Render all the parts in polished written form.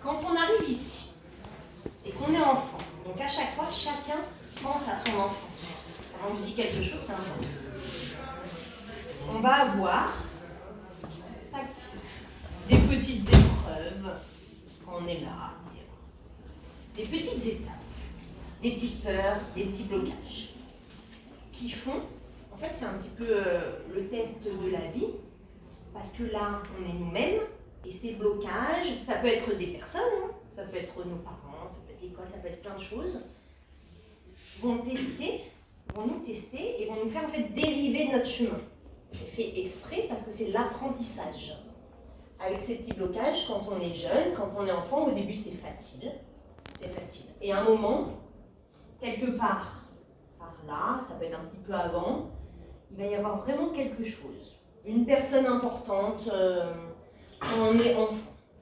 Quand on arrive ici et qu'on est enfant, donc à chaque fois, chacun pense à son enfance. Quand je dis quelque chose, c'est important. On va avoir tac, des petites épreuves quand on est là, des petites étapes, des petites peurs, des petits blocages qui font, en fait, c'est un petit peu le test de la vie, parce que là, on est nous-mêmes, et ces blocages, ça peut être des personnes, hein, ça peut être nos parents, ça peut être l'école, ça peut être plein de choses, vont nous tester et vont nous faire en fait dériver de notre chemin. C'est fait exprès parce que c'est l'apprentissage. Avec ces petits blocages, quand on est jeune, quand on est enfant, au début c'est facile. C'est facile. Et à un moment, quelque part, par là, ça peut être un petit peu avant, il va y avoir vraiment quelque chose. Une personne importante quand on est enfant.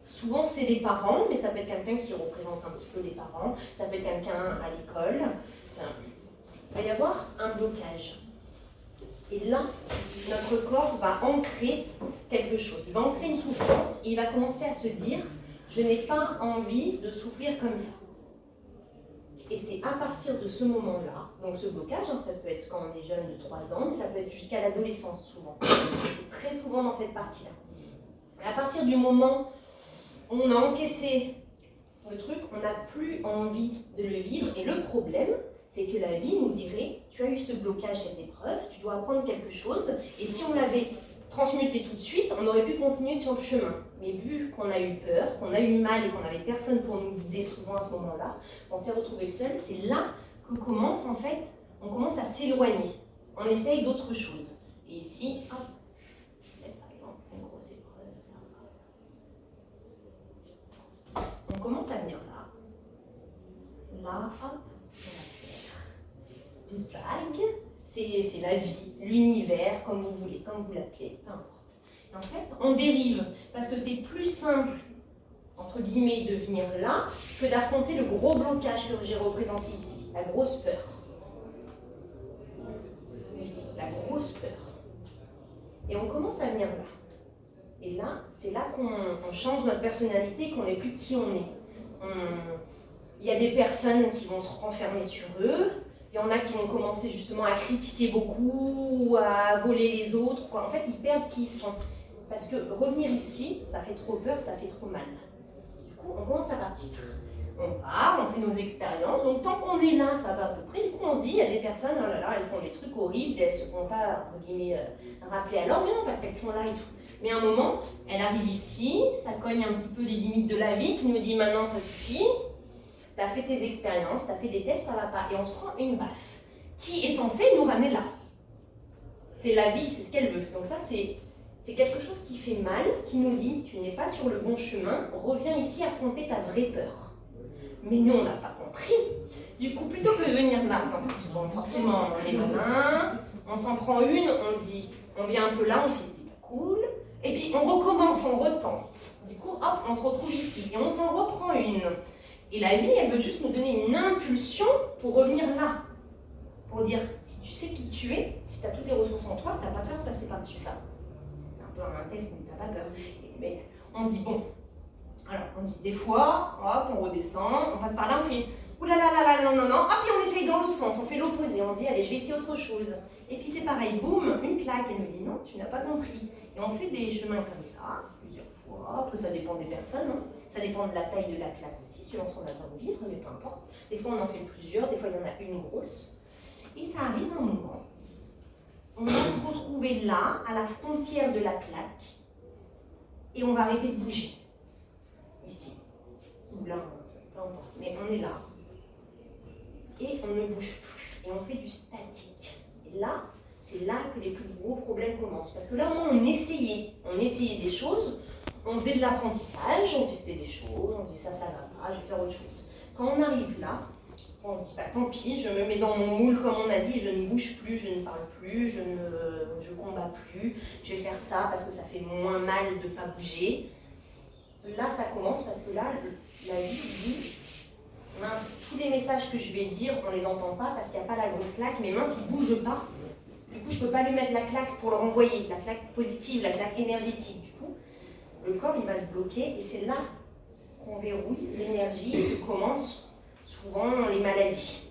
Souvent c'est les parents, mais ça peut être quelqu'un qui représente un petit peu les parents, ça peut être quelqu'un à l'école. Il va y avoir un blocage. Et là, notre corps va ancrer quelque chose. Il va ancrer une souffrance et il va commencer à se dire « je n'ai pas envie de souffrir comme ça ». Et c'est à partir de ce moment-là, donc ce blocage, hein, ça peut être quand on est jeune de 3 ans, mais ça peut être jusqu'à l'adolescence souvent. C'est très souvent dans cette partie-là. Et à partir du moment où on a encaissé le truc, on n'a plus envie de le vivre. Et le problème, c'est que la vie nous dirait, tu as eu ce blocage, cette épreuve, tu dois apprendre quelque chose, et si on l'avait transmuté tout de suite, on aurait pu continuer sur le chemin. Mais vu qu'on a eu peur, qu'on a eu mal et qu'on n'avait personne pour nous guider souvent à ce moment-là, on s'est retrouvé seul, c'est là que commence en fait, on commence à s'éloigner. On essaye d'autres choses. Et ici, hop, par exemple, une grosse épreuve. On commence à venir là. Là, hop, une vague, c'est la vie, l'univers, comme vous voulez, comme vous l'appelez, peu importe. Et en fait, on dérive, parce que c'est plus simple, entre guillemets, de venir là, que d'affronter le gros blocage que j'ai représenté ici, la grosse peur. Ici, la grosse peur. Et on commence à venir là. Et là, c'est là qu'on change notre personnalité, qu'on n'est plus qui on est. Il y a des personnes qui vont se renfermer sur eux. Il y en a qui vont commencer justement à critiquer beaucoup, à voler les autres. Quoi. En fait, ils perdent qui ils sont. Parce que revenir ici, ça fait trop peur, ça fait trop mal. Du coup, on commence à partir. On part, on fait nos expériences. Donc, tant qu'on est là, ça va à peu près. Du coup, on se dit, il y a des personnes, oh là là, elles font des trucs horribles, elles ne se font pas, entre guillemets, rappeler à l'ordre, mais non, parce qu'elles sont là et tout. Mais à un moment, elle arrive ici, ça cogne un petit peu les limites de la vie, qui nous dit, maintenant, ça suffit. Tu as fait tes expériences, tu as fait des tests, ça ne va pas. Et on se prend une baffe qui est censée nous ramener là. C'est la vie, c'est ce qu'elle veut. Donc ça, c'est quelque chose qui fait mal, qui nous dit, tu n'es pas sur le bon chemin, reviens ici affronter ta vraie peur. Mais nous, on n'a pas compris. Du coup, plutôt que de venir là, parce que bon, forcément, on est malin, on s'en prend une, on dit, on vient un peu là, on fait c'est pas cool, et puis on recommence, on retente. Du coup, hop, on se retrouve ici, et on s'en reprend une. Et la vie, elle veut juste nous donner une impulsion pour revenir là. Pour dire, si tu sais qui tu es, si tu as toutes les ressources en toi, tu n'as pas peur de passer par-dessus ça. C'est un peu un test, mais tu n'as pas peur. Mais on se dit, bon, alors on dit, des fois, hop, on redescend, on passe par là, on fait, oulala, non, hop, et on essaye dans l'autre sens, on fait l'opposé, on se dit, allez, je vais essayer autre chose. Et puis c'est pareil, boum, une claque, elle nous dit, non, tu n'as pas compris. Et on fait des chemins comme ça, plusieurs fois, après ça dépend des personnes, hein. Ça dépend de la taille de la claque aussi, selon ce qu'on a besoin de vivre, mais peu importe. Des fois on en fait plusieurs, des fois il y en a une grosse. Et ça arrive un moment, on va se retrouver là, à la frontière de la claque, et on va arrêter de bouger. Ici, ou là, peu importe, mais on est là. Et on ne bouge plus, et on fait du statique. Et là, c'est là que les plus gros problèmes commencent. Parce que là, au moins, on essayait des choses, on faisait de l'apprentissage, on testait des choses, on disait ça va pas, je vais faire autre chose. Quand on arrive là, on se dit, bah tant pis, je me mets dans mon moule, comme on a dit, je ne bouge plus, je ne parle plus, je combats plus, je vais faire ça parce que ça fait moins mal de ne pas bouger. Là, ça commence parce que là, la vie dit, mince, tous les messages que je vais dire, on ne les entend pas parce qu'il n'y a pas la grosse claque, mais mince, il ne bouge pas. Du coup, je ne peux pas lui mettre la claque pour le renvoyer, la claque positive, la claque énergétique. Du coup, le corps, il va se bloquer et c'est là qu'on verrouille l'énergie et que commencent souvent les maladies.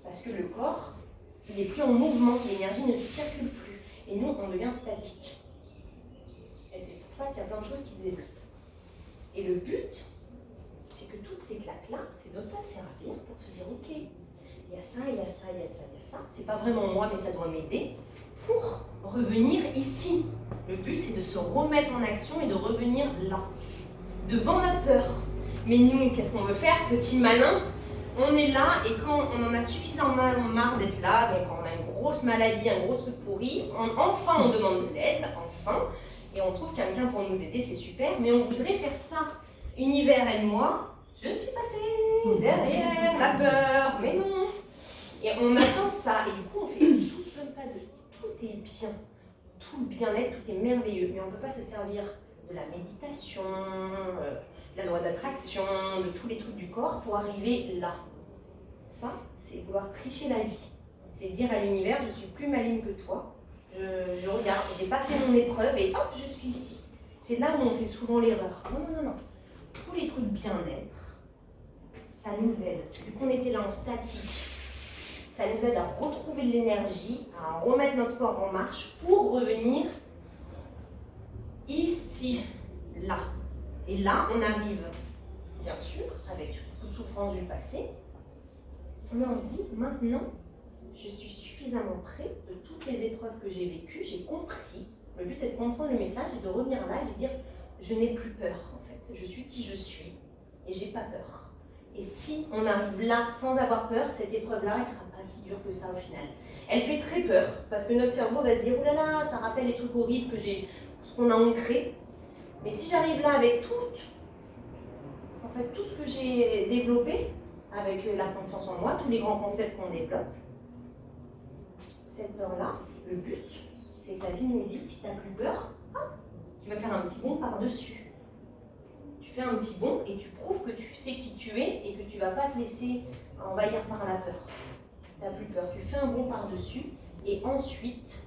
Parce que le corps, il n'est plus en mouvement, l'énergie ne circule plus. Et nous, on devient statique. Et c'est pour ça qu'il y a plein de choses qui se développent. Et le but, c'est que toutes ces claques-là, c'est de ça servir pour se dire, ok, il y a ça, il y a ça, il y a ça, il y a ça. C'est pas vraiment moi, mais ça doit m'aider pour revenir ici. Le but, c'est de se remettre en action et de revenir là, devant notre peur. Mais nous, qu'est-ce qu'on veut faire, petit malin? On est là et quand on en a suffisamment marre d'être là, donc quand on a une grosse maladie, un gros truc pourri, enfin on demande de l'aide, enfin, et on trouve quelqu'un pour nous aider, c'est super, mais on voudrait faire ça. Univers aide-moi, je suis passée derrière la peur, mais non. Et on attend ça, et du coup on fait tout est bien, tout le bien-être, tout est merveilleux, mais on ne peut pas se servir de la méditation, de la loi d'attraction, de tous les trucs du corps pour arriver là. Ça, c'est vouloir tricher la vie. C'est dire à l'univers, je suis plus maligne que toi, je regarde, j'ai pas fait mon épreuve et hop, je suis ici. C'est là où on fait souvent l'erreur. Non, non, non, non. Tous les trucs bien-être, ça nous aide. Vu qu'on était là en statique, ça nous aide à retrouver de l'énergie, à remettre notre corps en marche pour revenir ici, là. Et là, on arrive, bien sûr, avec toute souffrance du passé, mais on se dit, maintenant, je suis suffisamment prêt de toutes les épreuves que j'ai vécues, j'ai compris. Le but, c'est de comprendre le message et de revenir là et de dire, je n'ai plus peur, en fait. Je suis qui je suis et j'ai pas peur. Et si on arrive là sans avoir peur, cette épreuve-là, elle ne sera pas si dure que ça au final. Elle fait très peur, parce que notre cerveau va se dire, oh là là, ça rappelle les trucs horribles que ce qu'on a ancré. Mais si j'arrive là avec tout ce que j'ai développé, avec la confiance en moi, tous les grands concepts qu'on développe, cette peur-là, le but, c'est que la vie nous dit, si tu n'as plus peur, tu vas faire un petit bond par-dessus. Tu fais un petit bond et tu prouves que tu sais qui tu es et que tu ne vas pas te laisser envahir par la peur. Tu n'as plus peur, tu fais un bond par-dessus et ensuite,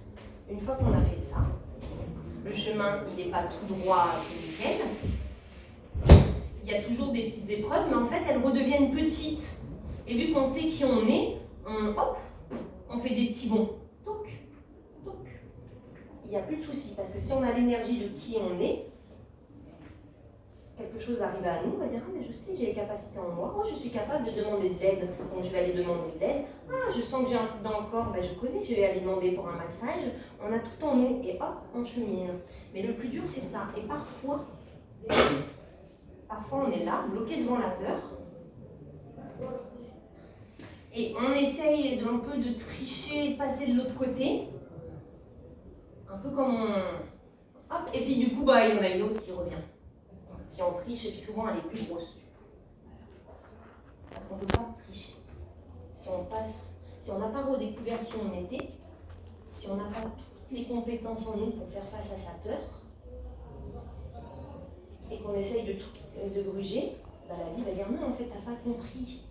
une fois qu'on a fait ça, le chemin, il n'est pas tout droit, tout nickel. Il y a toujours des petites épreuves, mais en fait, elles redeviennent petites. Et vu qu'on sait qui on est, on fait des petits bonds. Donc, il n'y a plus de souci, parce que si on a l'énergie de qui on est, quelque chose arrive à nous, on va dire, ah mais je sais, j'ai les capacités en moi, je suis capable de demander de l'aide, donc je vais aller demander de l'aide, je sens que j'ai un truc dans le corps, je connais, je vais aller demander pour un massage, on a tout en nous, et hop, on chemine. Mais le plus dur, c'est ça, et parfois on est là, bloqué devant la peur, et on essaye un peu de tricher, de passer de l'autre côté, un peu comme hop, et puis du coup, il y en a une autre qui revient. Si on triche, et puis souvent elle est plus grosse du coup. Parce qu'on ne peut pas tricher. Si on n'a pas redécouvert qui on était, si on n'a pas toutes les compétences en nous pour faire face à sa peur, et qu'on essaye de gruger, la vie va dire non, en fait, t'as pas compris.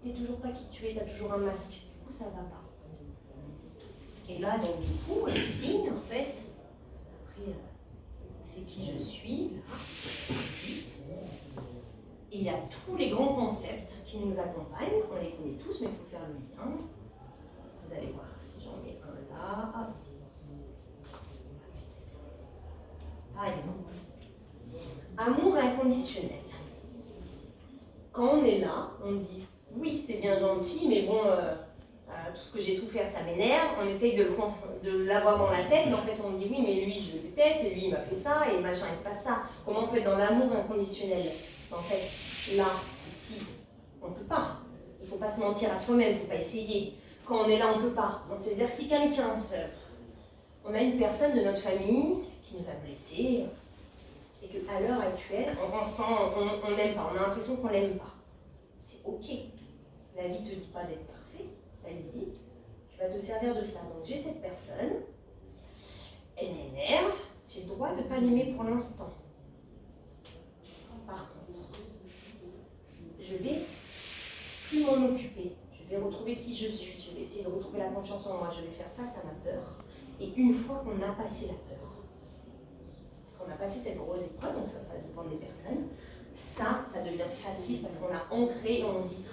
T'es toujours pas qui tu es, t'as toujours un masque. Du coup, ça va pas. Et là, donc, du coup, le signe, en fait, après, c'est qui je suis, là. Et il y a tous les grands concepts qui nous accompagnent, on les connaît tous, mais il faut faire le lien. Vous allez voir si j'en mets un là. Par exemple, amour inconditionnel. Quand on est là, on dit oui, c'est bien gentil, mais bon, tout ce que j'ai souffert, ça m'énerve. On essaye de l'avoir dans la tête, mais en fait, on dit oui, mais lui, je le déteste, et lui, il m'a fait ça, et machin, il se passe ça. Comment on peut être dans l'amour inconditionnel? En fait, là, ici, on ne peut pas. Il ne faut pas se mentir à soi-même, il ne faut pas essayer. Quand on est là, on ne peut pas. Donc, c'est-à-dire, si quelqu'un, on a une personne de notre famille qui nous a blessés, et qu'à l'heure actuelle, on n'aime pas, on a l'impression qu'on l'aime pas. C'est ok. La vie ne te dit pas d'être parfait, elle dit, tu vas te servir de ça. Donc j'ai cette personne, elle m'énerve, j'ai le droit de ne pas l'aimer pour l'instant. Par contre, je vais plus m'en occuper, je vais retrouver qui je suis, je vais essayer de retrouver la confiance en moi, je vais faire face à ma peur. Et une fois qu'on a passé la peur, qu'on a passé cette grosse épreuve, donc ça dépend des personnes, ça devient facile parce qu'on a ancré et on se dit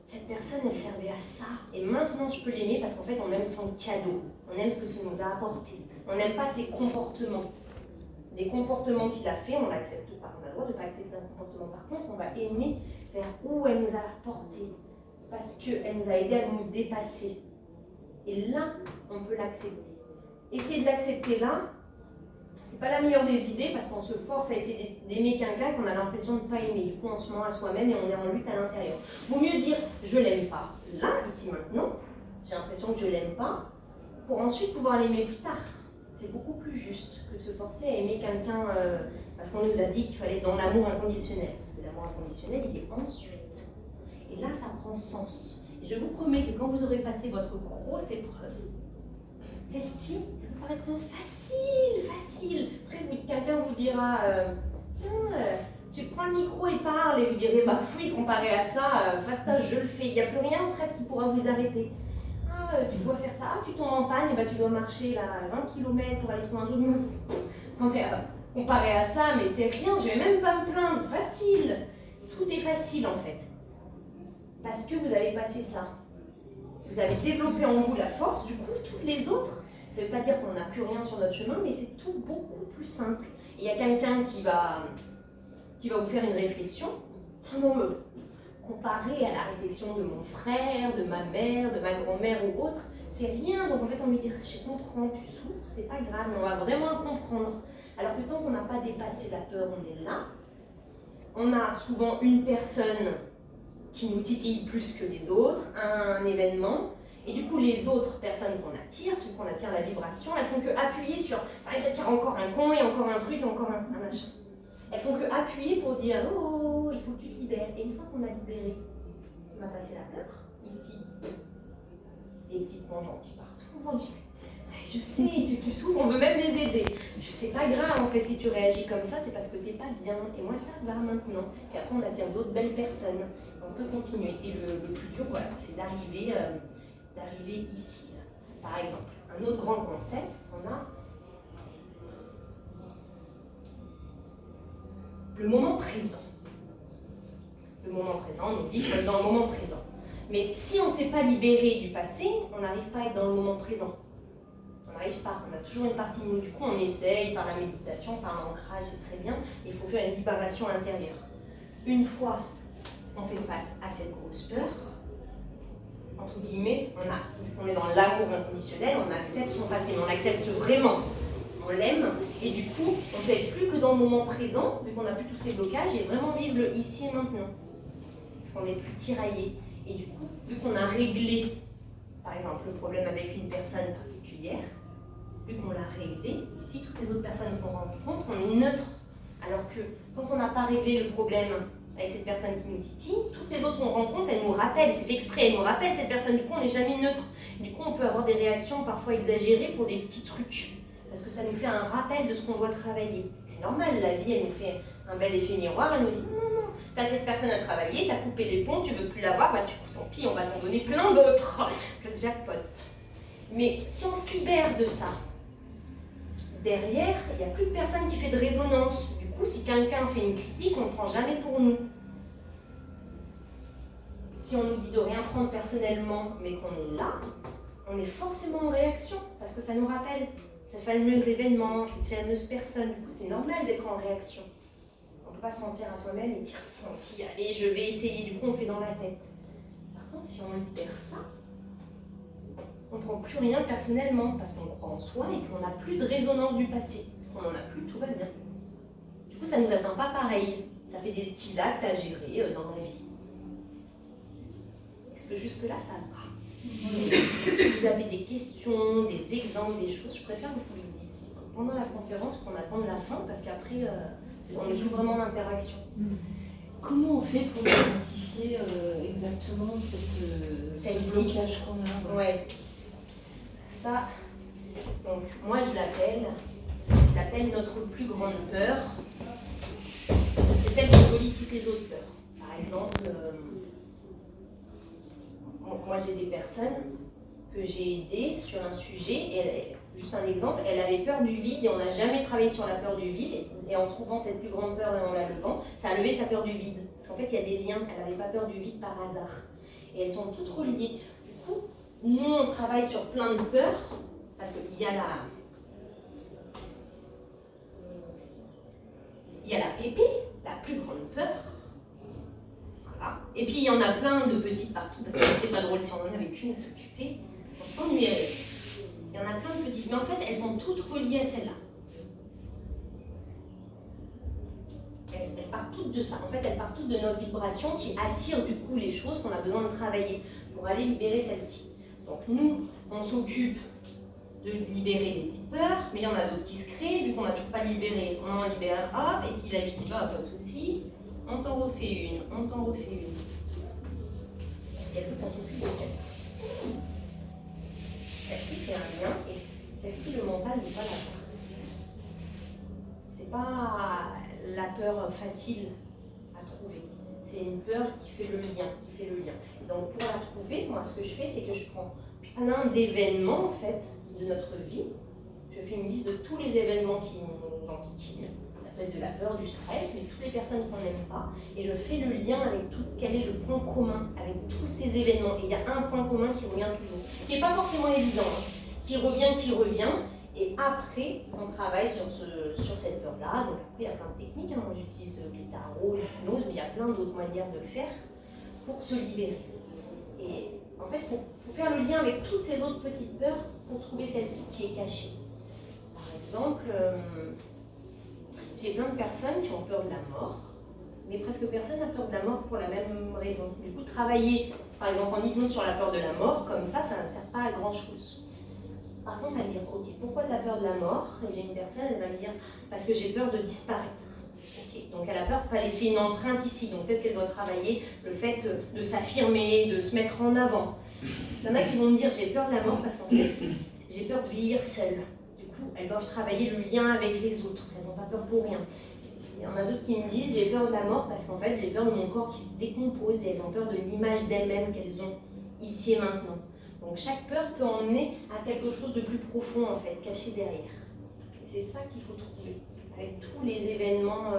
cette personne, elle servait à ça. Et maintenant, je peux l'aimer parce qu'en fait, on aime son cadeau. On aime ce que ça nous a apporté. On n'aime pas ses comportements. Les comportements qu'il a fait, on l'accepte pas. On a le droit de ne pas accepter un comportement. Par contre, on va aimer vers où elle nous a apporté. Parce qu'elle nous a aidé à nous dépasser. Et là, on peut l'accepter. Essayer de l'accepter là, c'est pas la meilleure des idées parce qu'on se force à essayer d'aimer quelqu'un qu'on a l'impression de ne pas aimer. Du coup, on se ment à soi-même et on est en lutte à l'intérieur. Vaut mieux dire je l'aime pas là, ici, maintenant. J'ai l'impression que je l'aime pas pour ensuite pouvoir l'aimer plus tard. C'est beaucoup plus juste que de se forcer à aimer quelqu'un parce qu'on nous a dit qu'il fallait être dans l'amour inconditionnel. Parce que l'amour inconditionnel, il est ensuite. Et là, ça prend sens. Et je vous promets que quand vous aurez passé votre grosse épreuve, celle-ci, elle vous paraîtra facile. Après, quelqu'un vous dira, tiens, tu prends le micro et parle, et vous direz, bah fouille, comparé à ça, fastoche, je le fais. Il n'y a plus rien presque qui pourra vous arrêter. Ah, tu dois faire ça, ah, tu tombes en panne, et bah tu dois marcher là 20 km pour aller trouver un truc. Non, mais comparé à ça, mais c'est rien, je vais même pas me plaindre, facile. Tout est facile en fait. Parce que vous avez passé ça. Vous avez développé en vous la force, du coup, toutes les autres, ça ne veut pas dire qu'on n'a plus rien sur notre chemin, mais c'est tout beaucoup plus simple. Et il y a quelqu'un qui va vous faire une réflexion, comparé à la réflexion de mon frère, de ma mère, de ma grand-mère ou autre, c'est rien. Donc en fait, on lui dit, je comprends, tu souffres, c'est pas grave, mais on va vraiment le comprendre. Alors que tant qu'on n'a pas dépassé la peur, on est là. On a souvent une personne qui nous titille plus que les autres, un événement, et du coup les autres personnes qu'on attire, ceux qu'on attire la vibration, elles font que appuyer sur j'attire encore un con, et encore un truc, et encore un machin. Elles font que appuyer pour dire oh, il faut que tu te libères. Et une fois qu'on a libéré, on a passé la peur, ici, les petits points gentils partout, mon Dieu. Je sais, tu souffres, on veut même les aider. C'est pas grave en fait si tu réagis comme ça, c'est parce que t'es pas bien. Et moi ça va maintenant. Et après on attire d'autres belles personnes. On peut continuer. Et le plus dur, voilà, c'est d'arriver ici. Par exemple, un autre grand concept, on a le moment présent. Le moment présent, on nous dit qu'il faut être dans le moment présent. Mais si on ne s'est pas libéré du passé, on n'arrive pas à être dans le moment présent. On n'arrive pas, on a toujours une partie de nous. Du coup, on essaye par la méditation, par l'ancrage, c'est très bien. Il faut faire une libération intérieure. Une fois on fait face à cette grosse peur, entre guillemets, on est dans l'amour inconditionnel, on accepte son passé, mais on accepte vraiment. On l'aime, et du coup, on ne peut être plus que dans le moment présent, vu qu'on n'a plus tous ces blocages, et vraiment vivre le ici et maintenant. Parce qu'on n'est plus tiraillé. Et du coup, vu qu'on a réglé, par exemple, le problème avec une personne particulière, vu qu'on l'a réglé, ici, toutes les autres personnes qu'on rencontre, on est neutre. Alors que, tant qu'on n'a pas réglé le problème avec cette personne qui nous titille, toutes les autres qu'on rencontre, elles nous rappellent, c'est fait exprès, elles nous rappellent cette personne, du coup, on n'est jamais neutre. Du coup, on peut avoir des réactions parfois exagérées pour des petits trucs. Parce que ça nous fait un rappel de ce qu'on doit travailler. C'est normal, la vie, elle nous fait un bel effet miroir, elle nous dit non, t'as cette personne à travailler, t'as coupé les ponts, tu veux plus l'avoir, bah tant pis, on va t'en donner plein d'autres. Le jackpot. Mais si on se libère de ça, derrière, il n'y a plus de personne qui fait de résonance. Du coup, si quelqu'un fait une critique, on ne prend jamais pour nous. Si on nous dit de rien prendre personnellement, mais qu'on est là, on est forcément en réaction, parce que ça nous rappelle ce fameux événement, cette fameuse personne. Du coup, c'est normal d'être en réaction. On ne peut pas se sentir à soi-même et dire si, allez, je vais essayer. Du coup, on fait dans la tête. Par contre, si on libère ça, on ne prend plus rien personnellement parce qu'on croit en soi et qu'on n'a plus de résonance du passé. On n'en a plus, tout va bien. Du coup, ça ne nous atteint pas pareil. Ça fait des petits actes à gérer dans la vie. Est-ce que jusque-là, ça va? Si vous avez des questions, des exemples, des choses, je préfère que vous les disiez pendant la conférence qu'on attende la fin, parce qu'après, on est plus vraiment en interaction. Comment on fait pour identifier exactement ce blocage qu'on a? Ouais. Ça, donc moi je l'appelle notre plus grande peur. C'est celle qui relie toutes les autres peurs. Par exemple, moi j'ai des personnes que j'ai aidées sur un sujet et juste un exemple, elle avait peur du vide et on n'a jamais travaillé sur la peur du vide. Et en trouvant cette plus grande peur et en la levant, ça a levé sa peur du vide. Parce qu'en fait, il y a des liens, elle n'avait pas peur du vide par hasard. Et elles sont toutes reliées. Du coup, nous, on travaille sur plein de peurs, parce qu'il y a la pépé, la plus grande peur. Voilà. Et puis, il y en a plein de petites partout, parce que c'est pas drôle si on en avait qu'une à s'occuper, on s'ennuierait. Il y en a plein de petites, mais en fait, elles sont toutes reliées à celle-là. Elles partent toutes de ça. En fait, elles partent toutes de notre vibration qui attire du coup les choses qu'on a besoin de travailler pour aller libérer celle-ci. Donc nous, on s'occupe de libérer des petites peurs, mais il y en a d'autres qui se créent, vu qu'on n'a toujours pas libéré, on en libère, hop, et puis la vie dit, pas de souci, on t'en refait une, on t'en refait une. Parce qu'elle veut qu'on s'occupe de celle-là. Celle-ci, c'est un lien, et celle-ci, le mental n'est pas la peur. C'est pas la peur facile à trouver. C'est une peur qui fait le lien, Et donc, pour la trouver, moi, ce que je fais, c'est que je prends plein d'événements, en fait, de notre vie. Je fais une liste de tous les événements qui nous enquiquinent. Ça peut être de la peur, du stress, mais toutes les personnes qu'on n'aime pas. Et je fais le lien avec tout, quel est le point commun avec tous ces événements. Et il y a un point commun qui revient toujours, qui n'est pas forcément évident, qui revient. Et après, on travaille sur cette peur-là. Donc après, il y a plein de techniques. Moi, j'utilise le tarot, l'hypnose, mais il y a plein d'autres manières de le faire pour se libérer. Et en fait, il faut faire le lien avec toutes ces autres petites peurs pour trouver celle-ci qui est cachée. Par exemple, j'ai plein de personnes qui ont peur de la mort, mais presque personne n'a peur de la mort pour la même raison. Du coup, travailler, par exemple, en hypnose sur la peur de la mort, comme ça ne sert pas à grand-chose. Par contre, elle va dire, ok, pourquoi tu as peur de la mort? Et j'ai une personne, elle va me dire, parce que j'ai peur de disparaître. Okay. Donc elle a peur de ne pas laisser une empreinte ici. Donc peut-être qu'elle doit travailler le fait de s'affirmer, de se mettre en avant. Il y en a qui vont me dire, j'ai peur de la mort parce qu'en fait, j'ai peur de vieillir seule. Du coup, elles doivent travailler le lien avec les autres. Elles n'ont pas peur pour rien. Il y en a d'autres qui me disent, j'ai peur de la mort parce qu'en fait, j'ai peur de mon corps qui se décompose et elles ont peur de l'image d'elles-mêmes qu'elles ont ici et maintenant. Donc chaque peur peut emmener à quelque chose de plus profond, en fait, caché derrière. Et c'est ça qu'il faut trouver, avec tous les événements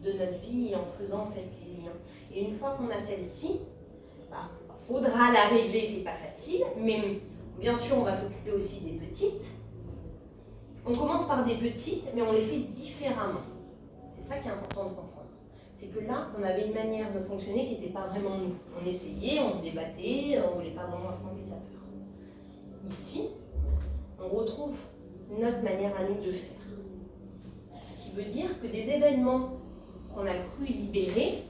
de notre vie et en faisant en fait les liens. Et une fois qu'on a celle-ci, faudra la régler, c'est pas facile, mais bien sûr on va s'occuper aussi des petites. On commence par des petites, mais on les fait différemment. C'est ça qui est important de comprendre. C'est que là, on avait une manière de fonctionner qui n'était pas vraiment nous. On essayait, on se débattait, on ne voulait pas vraiment affronter sa peur. Ici, on retrouve notre manière à nous de faire. Ce qui veut dire que des événements qu'on a cru libérer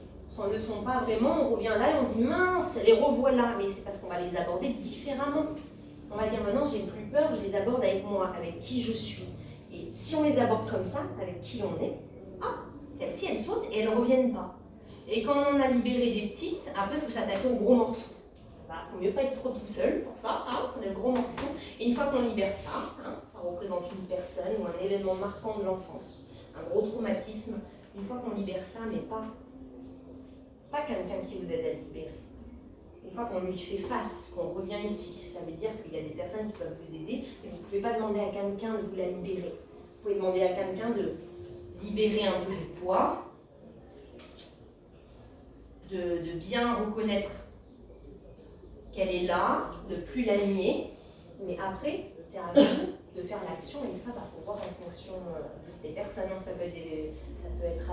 ne sont pas vraiment, on revient là et on se dit mince, les revoilà, mais c'est parce qu'on va les aborder différemment. On va dire maintenant, j'ai plus peur, je les aborde avec moi, avec qui je suis. Et si on les aborde comme ça, avec qui on est, celles-ci, elles sautent et elles ne reviennent pas. Et quand on en a libéré des petites, après, il faut s'attaquer aux gros morceaux. Il ne faut mieux pas être trop tout seul pour ça, on a le gros morceau. Et une fois qu'on libère ça, ça représente une personne ou un événement marquant de l'enfance, un gros traumatisme. Une fois qu'on libère ça, mais pas quelqu'un qui vous aide à libérer. Une fois qu'on lui fait face, qu'on revient ici, ça veut dire qu'il y a des personnes qui peuvent vous aider, mais vous ne pouvez pas demander à quelqu'un de vous la libérer. Vous pouvez demander à quelqu'un de libérer un peu du poids, de bien reconnaître qu'elle est là, de ne plus la nier, mais après, c'est à vous de faire l'action, et ça, il faut voir en fonction des personnes. Ça peut être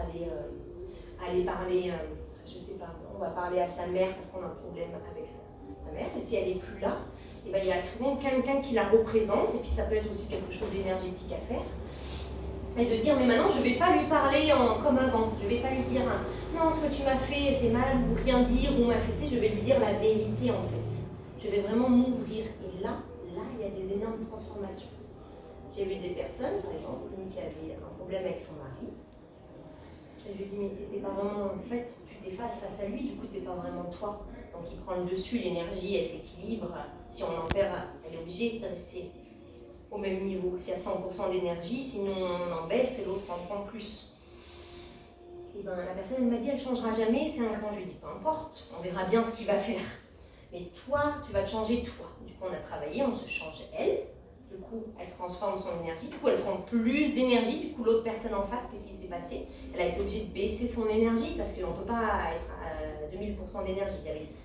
aller parler, je sais pas, on va parler à sa mère parce qu'on a un problème avec sa mère, et si elle n'est plus là, et ben, il y a souvent quelqu'un qui la représente, et puis ça peut être aussi quelque chose d'énergétique à faire. Et de dire, mais maintenant, je ne vais pas lui parler comme avant. Je ne vais pas lui dire, non, ce que tu m'as fait, c'est mal, ou rien dire, ou m'affaisser. Je vais lui dire la vérité, en fait. Je vais vraiment m'ouvrir. Et là, il y a des énormes transformations. J'ai vu des personnes, par exemple, une qui avait un problème avec son mari. Et je lui ai dit, mais t'étais pas vraiment, en fait, tu t'effaces face à lui, du coup, t'es pas vraiment toi. Donc, il prend le dessus, l'énergie, elle s'équilibre. Si on en perd, elle est obligée de rester au même niveau. S'il y a 100% d'énergie, sinon on en baisse et l'autre en prend plus. Et ben, la personne elle m'a dit, elle ne changera jamais, c'est un grand. Je lui ai dit, peu importe, on verra bien ce qu'il va faire. Mais toi, tu vas te changer toi. Du coup, on a travaillé, on se change elle, Du coup, elle transforme son énergie, du coup, elle prend plus d'énergie, du coup, l'autre personne en face, qu'est-ce qui s'est passé? Elle a été obligée de baisser son énergie, parce qu'on ne peut pas être à 2000% d'énergie.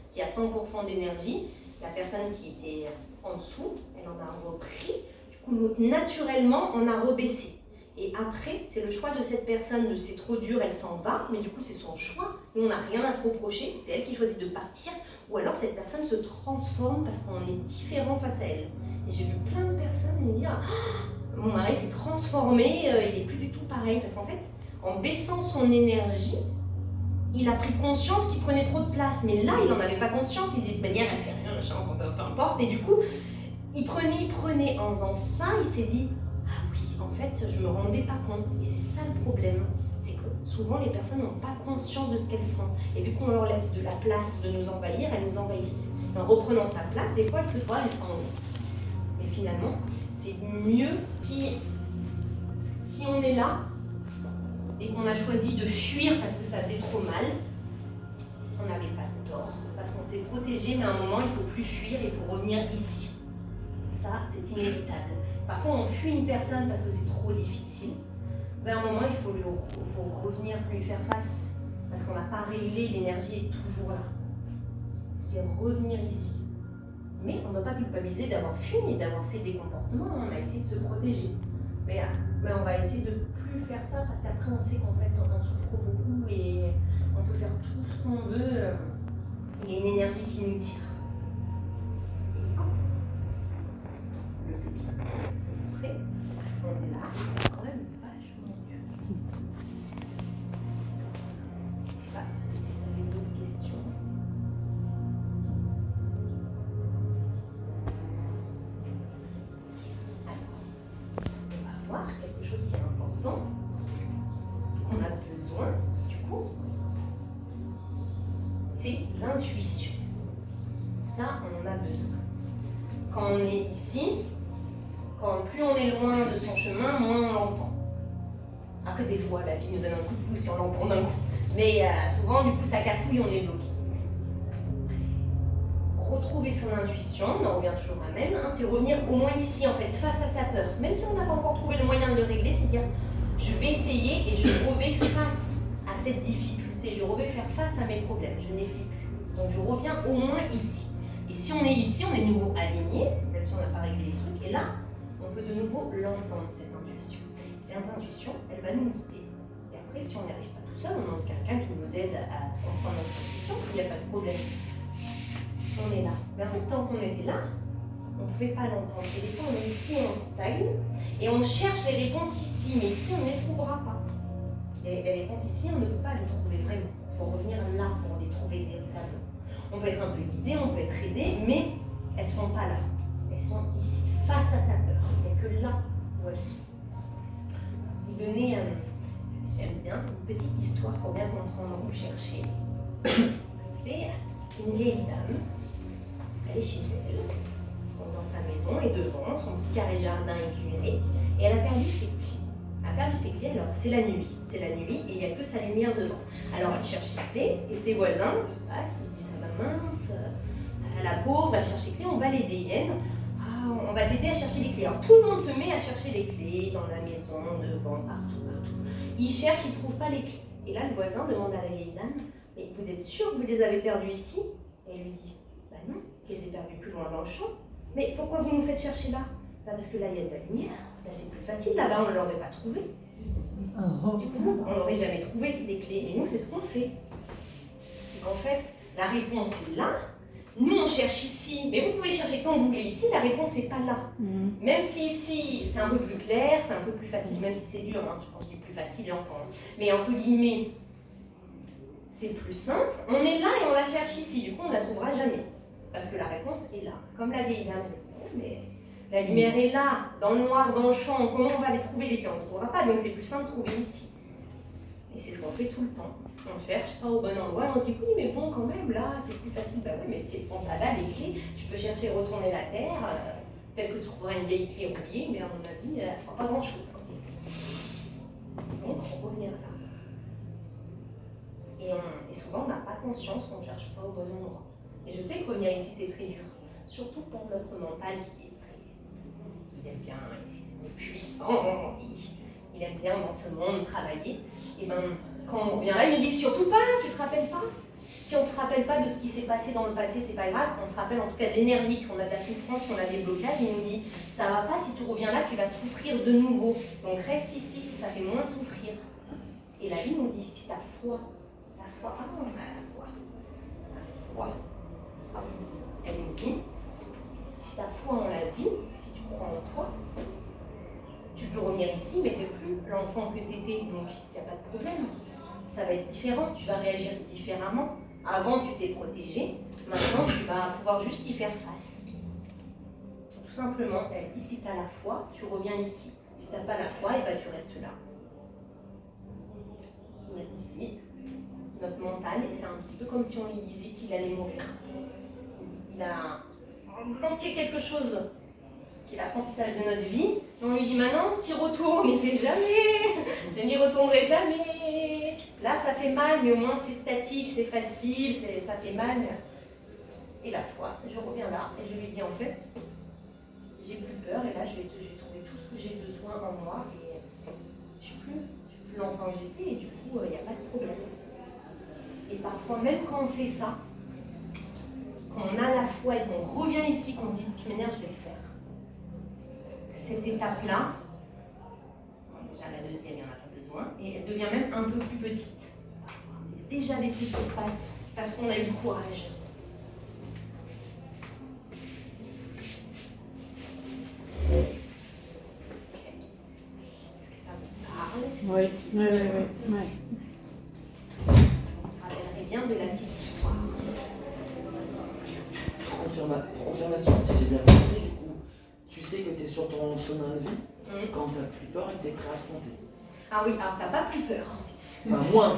S'il y a 100% d'énergie, la personne qui était en dessous, elle en a repris, du coup, l'autre, naturellement, en a rebaissé. Et après, c'est le choix de cette personne, de c'est trop dur, elle s'en va, mais du coup, c'est son choix. Nous, on n'a rien à se reprocher, c'est elle qui choisit de partir, ou alors cette personne se transforme parce qu'on est différent face à elle. Et j'ai vu plein de personnes me dire « Mon mari s'est transformé, il n'est plus du tout pareil. » Parce qu'en fait, en baissant son énergie, il a pris conscience qu'il prenait trop de place. Mais là, il n'en avait pas conscience. Il disait de manière, elle fait rien, machin, peu importe. Et du coup, il prenait. En faisant ça, il s'est dit « Ah oui, en fait, je ne me rendais pas compte. » Et c'est ça le problème. C'est que souvent, les personnes n'ont pas conscience de ce qu'elles font. Et vu qu'on leur laisse de la place de nous envahir, elles nous envahissent. Et en reprenant sa place, des fois, elles se voient, elles s'en vont. Mais finalement, c'est mieux si on est là et qu'on a choisi de fuir parce que ça faisait trop mal, on n'avait pas de tort, parce qu'on s'est protégé, mais à un moment, il ne faut plus fuir, il faut revenir ici. Ça, c'est inévitable. Parfois, on fuit une personne parce que c'est trop difficile, mais à un moment, il faut revenir lui faire face, parce qu'on n'a pas réglé, l'énergie est toujours là. C'est revenir ici. Mais on ne doit pas culpabiliser d'avoir fui et d'avoir fait des comportements, on a essayé de se protéger. Mais on va essayer de ne plus faire ça parce qu'après on sait qu'en fait on souffre beaucoup et on peut faire tout ce qu'on veut. Il y a une énergie qui nous tire. Et le petit. Après, on est là, c'est quand même vachement mieux. Je sais pas si vous avez d'autres questions. Quelque chose qui est important, qu'on a besoin, du coup, c'est l'intuition. Ça, on en a besoin. Quand on est ici, plus on est loin de son chemin, moins on l'entend. Après, des fois, la vie nous donne un coup de pouce si on l'entend d'un coup. Mais souvent, du coup, ça cafouille, on est bloqué. Retrouver son intuition, on en revient toujours à la même, c'est revenir au moins ici, en fait, face à sa peur. Même si on n'a pas encore trouvé le moyen de le régler, c'est dire je vais essayer et je revais face à cette difficulté, je revais faire face à mes problèmes, je n'ai fait plus. Donc je reviens au moins ici. Et si on est ici, on est de nouveau aligné, même si on n'a pas réglé les trucs, et là, on peut de nouveau l'entendre, cette intuition. Cette intuition, elle va nous guider. Et après, si on n'y arrive pas tout seul, on demande quelqu'un qui nous aide à comprendre notre intuition, il n'y a pas de problème. On est là. Mais en fait, tant qu'on était là, on ne pouvait pas l'entendre. Et des fois, on est ici, on stagne, et on cherche les réponses ici, mais ici, on ne les trouvera pas. Et les réponses ici, on ne peut pas les trouver vraiment. Il faut revenir là pour les trouver véritablement. On peut être un peu guidé, on peut être aidé, mais elles ne sont pas là. Elles sont ici, face à sa peur. Il n'y a que là où elles sont. Vous donnez, j'aime bien, une petite histoire pour bien comprendre où chercher. C'est une vieille dame. Elle est chez elle, dans sa maison, et devant, son petit carré jardin éclairé, et elle a perdu ses clés. Elle a perdu ses clés, alors c'est la nuit, et il n'y a que sa lumière devant. Alors elle cherche ses clés, et ses voisins, ils passent, ils se disent, ça va mince, la pauvre, elle cherche les clés, on va l'aider. Elle, on va t'aider à chercher les clés. Alors tout le monde se met à chercher les clés, dans la maison, devant, partout. Ils cherchent, ils ne trouvent pas les clés. Et là, le voisin demande à la vieille dame, mais vous êtes sûr que vous les avez perdues ici? Et elle lui dit, bah non, je les ai perdues plus loin dans le champ. Mais pourquoi vous nous faites chercher là? Bah parce que là, il y a de la lumière. Là, c'est plus facile. Là-bas, on ne l'aurait pas trouvé. Du coup, on n'aurait jamais trouvé les clés. Et nous, c'est ce qu'on fait. C'est qu'en fait, la réponse est là. Nous, on cherche ici. Mais vous pouvez chercher tant que vous voulez ici. La réponse n'est pas là. Même si ici, c'est un peu plus clair, c'est un peu plus facile. Même si c'est dur, hein, quand je dis plus facile, j'entends. Mais entre guillemets, c'est plus simple. On est là et on la cherche ici. Du coup, on ne la trouvera jamais. Parce que la réponse est là. Comme la vieille dame. Mais la lumière est là, dans le noir, dans le champ. Comment on va les trouver les clés? On ne trouvera pas. Donc c'est plus simple de trouver ici. Et c'est ce qu'on fait tout le temps. On cherche pas au bon endroit. On se dit oui, mais bon, quand même, là, c'est plus facile. Bah oui, mais si elles ne sont pas là, les clés, tu peux chercher retourner la terre. Peut-être que tu trouveras une vieille clé rouillée, mais à mon avis, elle ne fera pas grand-chose. Donc, on revient là. Et souvent, on n'a pas conscience qu'on ne cherche pas au bon endroit. Et je sais que revenir ici, c'est très dur. Surtout pour notre mental qui est il aime bien, il est puissant, il aime bien dans ce monde travailler. Et ben, quand on revient là, il nous dit surtout pas, tu te rappelles pas? Si on ne se rappelle pas de ce qui s'est passé dans le passé, c'est pas grave, on se rappelle en tout cas de l'énergie, qu'on a de la souffrance, qu'on a des blocages, il nous dit ça va pas, si tu reviens là, tu vas souffrir de nouveau. Donc reste ici, ça fait moins souffrir. Et la vie nous dit si ta foi, ah non, la foi, ah oui. Elle nous dit si ta foi en la vie, si tu crois en toi, tu peux revenir ici, mais tu n'es plus l'enfant que tu étais, donc il n'y a pas de problème. Ça va être différent, tu vas réagir différemment. Avant, tu t'es protégé, maintenant, tu vas pouvoir juste y faire face. Tout simplement, elle dit si tu as la foi, tu reviens ici. Si tu n'as pas la foi, et ben, tu restes là. On est ici, notre mental, et c'est un petit peu comme si on lui disait qu'il allait mourir. Il a manqué quelque chose qui est l'apprentissage de notre vie. Et on lui dit maintenant, tu y retournes, il fait jamais, je n'y retournerai jamais. Là, ça fait mal, mais au moins c'est statique, c'est facile, ça fait mal. Et la foi, je reviens là et je lui dis en fait, j'ai plus peur et là, j'ai trouvé tout ce que j'ai besoin en moi et je suis plus l'enfant que j'étais et du coup, il n'y a pas de problème. Et parfois, même quand on fait ça, quand on a la foi et qu'on revient ici, qu'on se dit de toute manière, je vais le faire. Cette étape-là, déjà la deuxième, il n'y en a pas besoin, et elle devient même un peu plus petite. Il y a déjà des trucs qui se passent parce qu'on a eu le courage. Est-ce que ça vous parle? Oui. On parlerait bien de la petite histoire. Pour confirmation, si j'ai bien compris, du coup, tu sais que tu es sur ton chemin de vie quand tu n'as plus peur et que tu es prêt à affronter. Ah oui, alors t'as pas plus peur. Enfin, moins.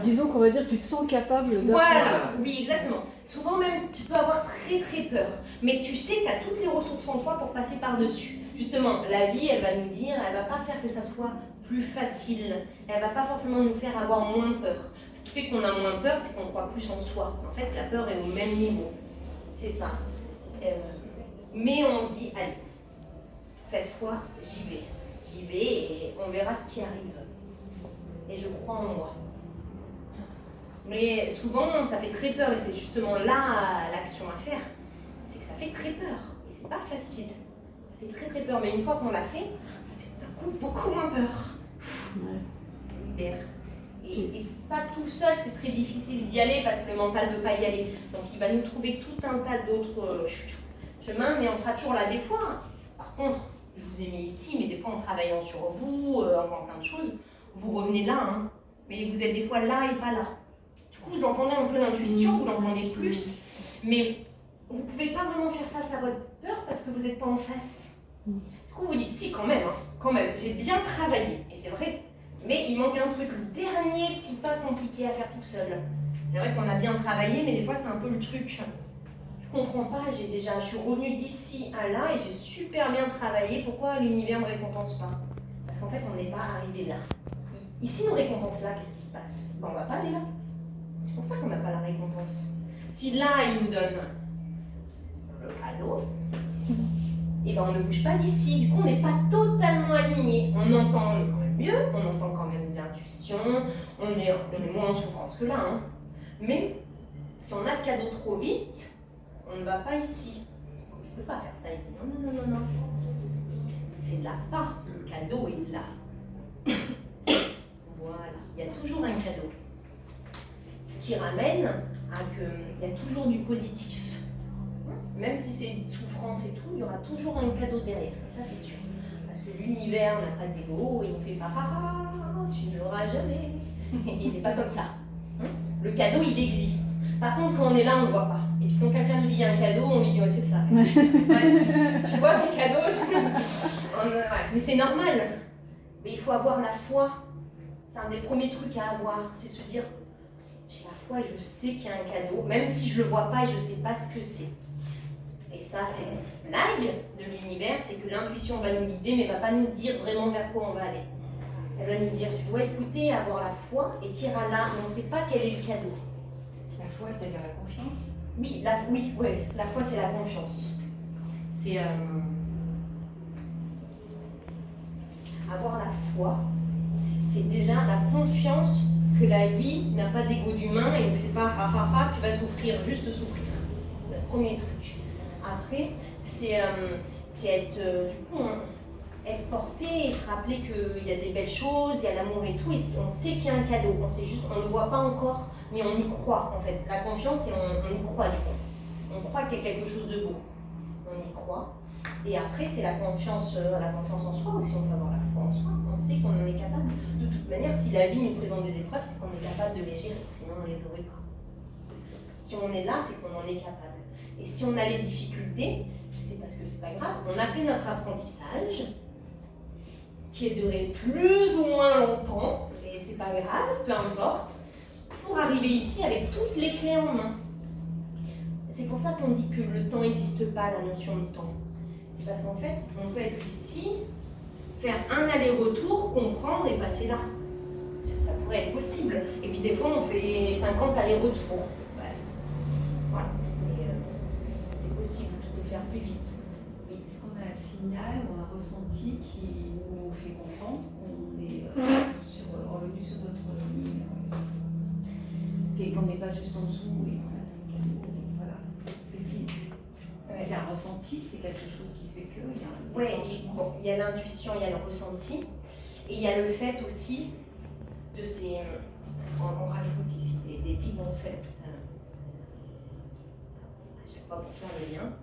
Disons qu'on va dire que tu te sens capable d'affronter. Voilà, oui, exactement. Souvent même, tu peux avoir très très peur, mais tu sais que tu as toutes les ressources en toi pour passer par-dessus. Justement, la vie, elle va nous dire, elle va pas faire que ça soit plus facile. Elle va pas forcément nous faire avoir moins peur. Ce qui fait qu'on a moins peur, c'est qu'on croit plus en soi. En fait, la peur est au même niveau. C'est ça. Mais on se dit, allez, cette fois, j'y vais. J'y vais et on verra ce qui arrive. Et je crois en moi. Mais souvent, ça fait très peur et c'est justement là l'action à faire. C'est que ça fait très peur et c'est pas facile. Ça fait très très peur, mais une fois qu'on l'a fait, ça fait d'un coup beaucoup moins peur. On libère. Et ça tout seul, c'est très difficile d'y aller parce que le mental ne veut pas y aller. Donc il va nous trouver tout un tas d'autres chemins, mais on sera toujours là des fois. Par contre, je vous ai mis ici, mais des fois en travaillant sur vous, en faisant plein de choses, vous revenez là, hein. Mais vous êtes des fois là et pas là. Du coup, vous entendez un peu l'intuition, vous l'entendez plus, mais vous ne pouvez pas vraiment faire face à votre peur parce que vous n'êtes pas en face. Du coup, vous dites, si, quand même, j'ai bien travaillé, et c'est vrai, mais il manque un truc, le dernier petit pas compliqué à faire tout seul. C'est vrai qu'on a bien travaillé, mais des fois, c'est un peu le truc. Je comprends pas, je suis revenue d'ici à là et j'ai super bien travaillé, pourquoi l'univers ne me récompense pas? Parce qu'en fait, on n'est pas arrivé là. Ici, nos récompenses là, qu'est-ce qui se passe? On ne va pas aller là. C'est pour ça qu'on n'a pas la récompense. Si là, il nous donne le cadeau, et ben on ne bouge pas d'ici. Du coup, on n'est pas totalement aligné. On entend mieux, on entend quand même l'intuition, on est moins en souffrance que là. Hein. Mais si on a le cadeau trop vite, on ne va pas ici. On ne peut pas faire ça. Il dit non. C'est là pas. Le cadeau est là. Voilà. Il y a toujours un cadeau. Ce qui ramène à qu'il y a toujours du positif. Même si c'est une souffrance et tout, il y aura toujours un cadeau derrière. Et ça, c'est sûr. Parce que l'univers n'a pas d'ego et il ne fait pas tu ne l'auras jamais. Il n'est pas comme ça. Le cadeau, il existe. Par contre, quand on est là, on ne le voit pas. Et puis quand quelqu'un nous dit il y a un cadeau, on lui dit ouais, c'est ça. Ouais. Tu vois ton cadeau ouais. Mais c'est normal. Mais il faut avoir la foi. C'est un des premiers trucs à avoir. C'est se dire j'ai la foi et je sais qu'il y a un cadeau, même si je ne le vois pas et je ne sais pas ce que c'est. Et ça, c'est une blague de l'univers, c'est que l'intuition va nous guider, mais ne va pas nous dire vraiment vers quoi on va aller. Elle va nous dire, tu dois écouter, avoir la foi, et tu iras là, mais on ne sait pas quel est le cadeau. La foi, c'est-à-dire la confiance? Oui, la foi, c'est la confiance. C'est avoir la foi, c'est déjà la confiance que la vie n'a pas d'ego d'humain et ne fait pas ha ha ha, tu vas souffrir, juste souffrir. Le premier truc. Après, c'est être, du coup, être porté et se rappeler qu'il y a des belles choses, il y a l'amour et tout, et on sait qu'il y a un cadeau, on sait juste, on ne le voit pas encore, mais on y croit en fait. La confiance, c'est on y croit du coup. On croit qu'il y a quelque chose de beau. On y croit. Et après, c'est la confiance en soi aussi, on peut avoir la foi en soi. On sait qu'on en est capable. De toute manière, si la vie nous présente des épreuves, c'est qu'on est capable de les gérer, sinon on ne les aurait pas. Si on est là, c'est qu'on en est capable. Et si on a les difficultés, c'est parce que c'est pas grave. On a fait notre apprentissage, qui est duré plus ou moins longtemps, et c'est pas grave, peu importe, pour arriver ici avec toutes les clés en main. C'est pour ça qu'on dit que le temps n'existe pas, la notion de temps. C'est parce qu'en fait, on peut être ici, faire un aller-retour, comprendre et passer là. Ça pourrait être possible. Et puis des fois, on fait 50 allers-retours. Voilà. Mais c'est possible de le faire plus vite. Oui. Est-ce qu'on a un signal ou un ressenti qui nous fait comprendre qu'on est revenu sur notre ligne et qu'on n'est pas juste en dessous et qu'on a un cadeau, voilà. C'est un ressenti, c'est quelque chose qui fait que il y a un déclenchement. Bon, il y a l'intuition, il y a le ressenti, et il y a le fait aussi de ces... On rajoute ici des petits concepts, je ne sais pas pour faire le lien.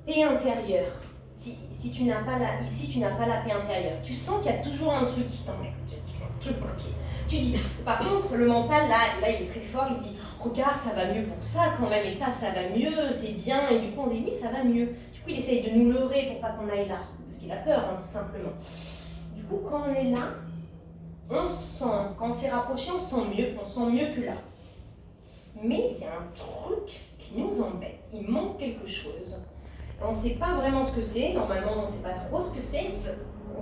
Paix intérieure. Si tu n'as pas ici, tu n'as pas la paix intérieure. Tu sens qu'il y a toujours un truc qui t'emmerde, un truc bloqué. Tu dis, par contre, le mental, là, il est très fort, il dit, regarde, ça va mieux pour ça quand même, et ça va mieux, c'est bien, et du coup, on se dit, oui, ça va mieux. Du coup, il essaye de nous leurrer pour pas qu'on aille là, parce qu'il a peur, hein, tout simplement. Du coup, quand on est là, on sent, quand on s'est rapproché, on sent mieux que là. Mais il y a un truc qui nous embête, il manque quelque chose. On ne sait pas vraiment ce que c'est, normalement on ne sait pas trop ce que c'est,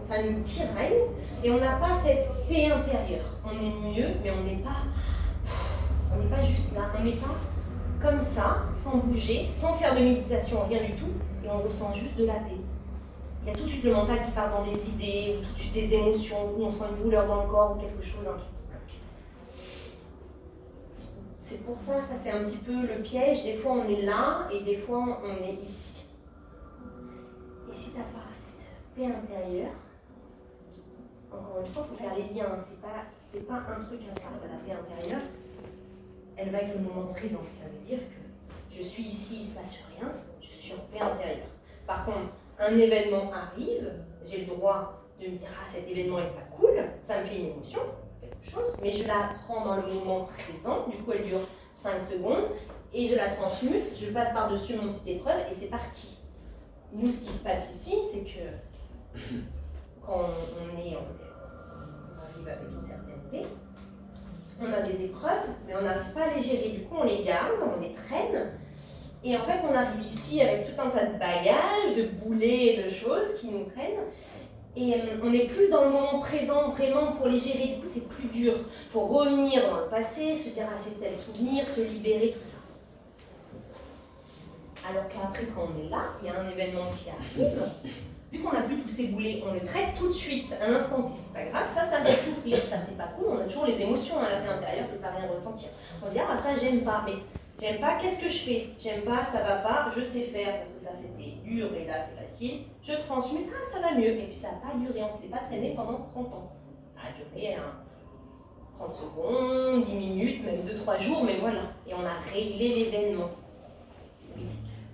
ça nous tiraille, et on n'a pas cette paix intérieure. On est mieux, mais on n'est pas juste là, on n'est pas comme ça, sans bouger, sans faire de méditation, rien du tout, et on ressent juste de la paix. Il y a tout de suite le mental qui part dans des idées, ou tout de suite des émotions, ou on sent une douleur dans le corps, ou quelque chose, un truc qui bloque. C'est pour ça, ça c'est un petit peu le piège, des fois on est là, et des fois on est ici. Et si tu n'as pas cette paix intérieure, encore une fois, il faut faire les liens, c'est pas un truc à part, la paix intérieure, elle va avec le moment présent. Ça veut dire que je suis ici, il ne se passe rien, je suis en paix intérieure. Par contre, un événement arrive, j'ai le droit de me dire « Ah, cet événement n'est pas cool », ça me fait une émotion, quelque chose, mais je la prends dans le moment présent, du coup elle dure 5 secondes, et je la transmute, je passe par-dessus mon petite épreuve, et c'est parti. Nous, ce qui se passe ici, c'est que quand on arrive avec une certaine paix, on a des épreuves, mais on n'arrive pas à les gérer. Du coup, on les garde, on les traîne. Et en fait, on arrive ici avec tout un tas de bagages, de boulets et de choses qui nous traînent. Et on n'est plus dans le moment présent vraiment pour les gérer. Du coup, c'est plus dur. Il faut revenir dans le passé, se dire « Ah, c'est tel souvenir », se libérer, tout ça. Alors qu'après, quand on est là, il y a un événement qui arrive. Vu qu'on n'a plus tous ces boulets, on le traite tout de suite, un instant T, c'est pas grave, ça me fait souffrir, ça c'est pas cool, on a toujours les émotions à l'intérieur, c'est pas rien de ressentir. On se dit, ah ça j'aime pas, mais j'aime pas, qu'est-ce que je fais? J'aime pas, ça va pas, je sais faire, parce que ça c'était dur et là c'est facile. Je transmute, ah ça va mieux, et puis ça n'a pas duré, on ne s'est pas traîné pendant 30 ans. Ça a duré 30 secondes, 10 minutes, même 2-3 jours, mais voilà, et on a réglé l'événement. Oui.